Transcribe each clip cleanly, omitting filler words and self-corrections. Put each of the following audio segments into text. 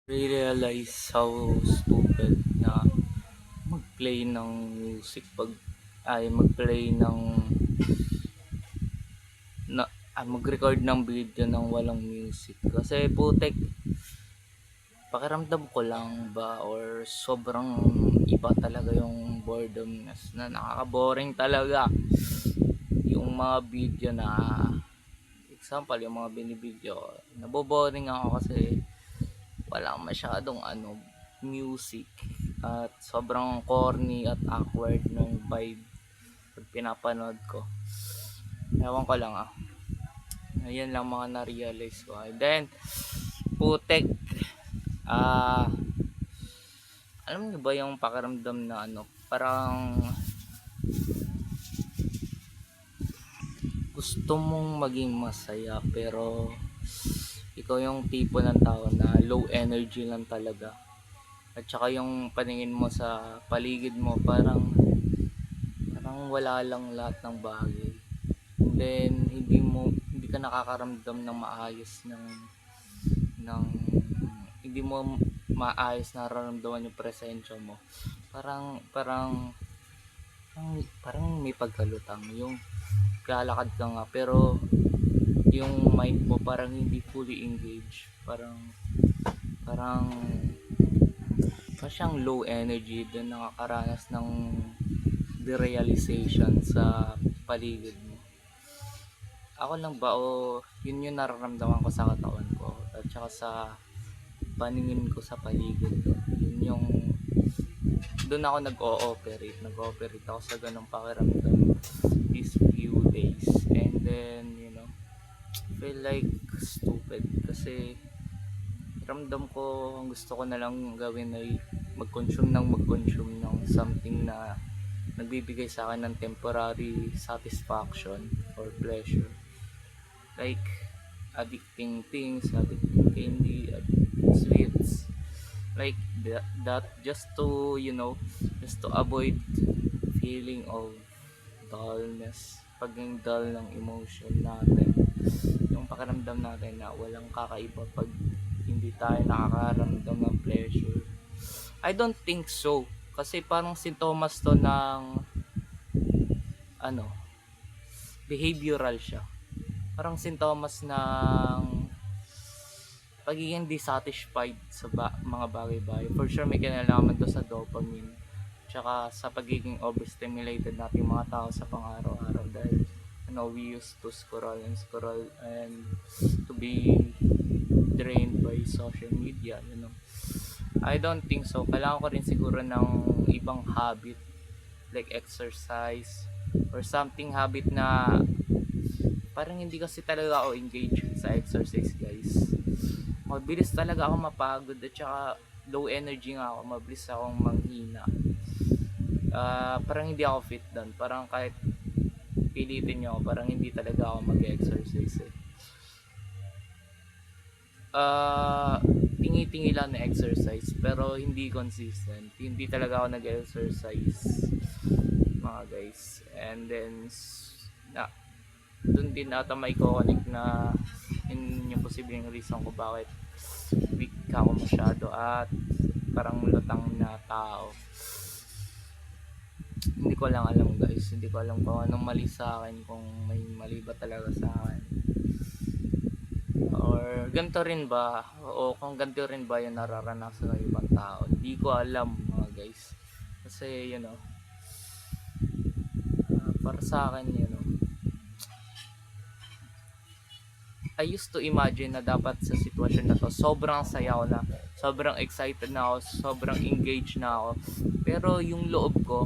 Realize how stupid na mag-play ng music pag ay mag-play ng mag-record ng video ng walang music. Kasi putek, pakiramdam ko lang ba or sobrang iba talaga yung boredomness na nakaka-boring talaga. Yung mga video na example, yung mga binibideo ko, naboboring ako kasi wala masyadong music at sobrang corny at awkward ng vibe pag pinapanood ko. Ewan ko lang Ayan lang mga na-realize ko. And then, putek, ah, alam niyo ba yung pakiramdam na parang gusto mong maging masaya pero ikaw yung tipo ng tao na low energy lang talaga. At saka yung paningin mo sa paligid mo parang wala lang lahat ng bagay. And then hindi ka nakakaramdam ng maayos ng hindi mo maayos nararamdaman yung presensya mo. Parang may pagkalutang yung lalakad ka nga pero yung mind mo parang hindi fully engaged. Parang siyang low energy din, nakakaranas ng derealization sa paligid mo. Ako lang ba o yun yung nararamdaman ko sa katawan ko at saka sa paningin ko sa paligid ko. Yun yung doon ako nag-ooperate ako sa ganong pakiramdam these few days. And then feel like stupid kasi ramdam ko ang gusto ko na lang gawin ay mag-consume ng something na nagbibigay sa akin ng temporary satisfaction or pleasure, like addicting things, addicting candy, addicting sweets, like that just to just to avoid feeling of dullness, pagiging dull ng emotion natin, yung pakiramdam natin na walang kakaiba pag hindi tayo nakakaramdam ng pleasure. I don't think so kasi parang sintomas to ng ano behavioral siya, parang sintomas ng pagiging dissatisfied sa mga bagay-bagay. For sure may kinalaman to sa dopamine tsaka sa pagiging overstimulated nating mga tao sa pang-araw-araw dahil we used to scroll and to be drained by social media. I don't think so. Kailangan ko rin siguro ng ibang habit like exercise or something habit na parang hindi kasi talaga ako engaged sa exercise, guys. Mabilis talaga ako mapagod at saka low energy nga ako, mabilis akong manghina. Parang hindi ako fit doon. Parang kahit pilitin nyo ako, parang hindi talaga ako mag-exercise tingi-tingi lang na exercise pero hindi consistent, hindi talaga ako nag-exercise mga guys. And then dun din ata may connect na yun yung posibleng reason ko bakit weak ako masyado at parang lutang na tao. Hindi ko lang alam guys, hindi ko alam kung anong mali sa akin, kung may mali ba talaga sa akin or ganito rin ba o kung ganito rin ba yung nararanasan ng ibang tao. Hindi ko alam mga guys kasi para sa akin I used to imagine na dapat sa sitwasyon na to sobrang saya ko na, sobrang excited na ako, sobrang engaged na ako, pero yung loob ko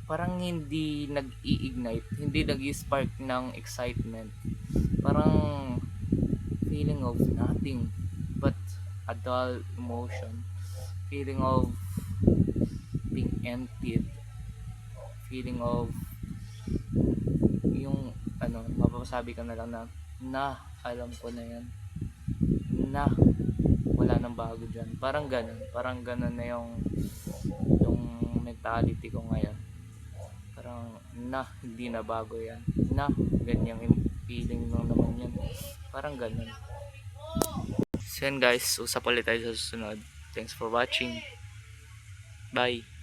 parang hindi nag-i-ignite, hindi nag-i-spark ng excitement. Parang feeling of nothing but a dull emotion, feeling of being emptied, feeling of yung mapapasabi ka na lang na alam ko na yan, na wala nang bago dyan, parang ganun na yung mentality ko ngayon. Parang hindi na bago yan, na ganyang feeling lang naman yan, parang ganun. So yun guys, usap ulit tayo sa susunod. Thanks for watching. Bye.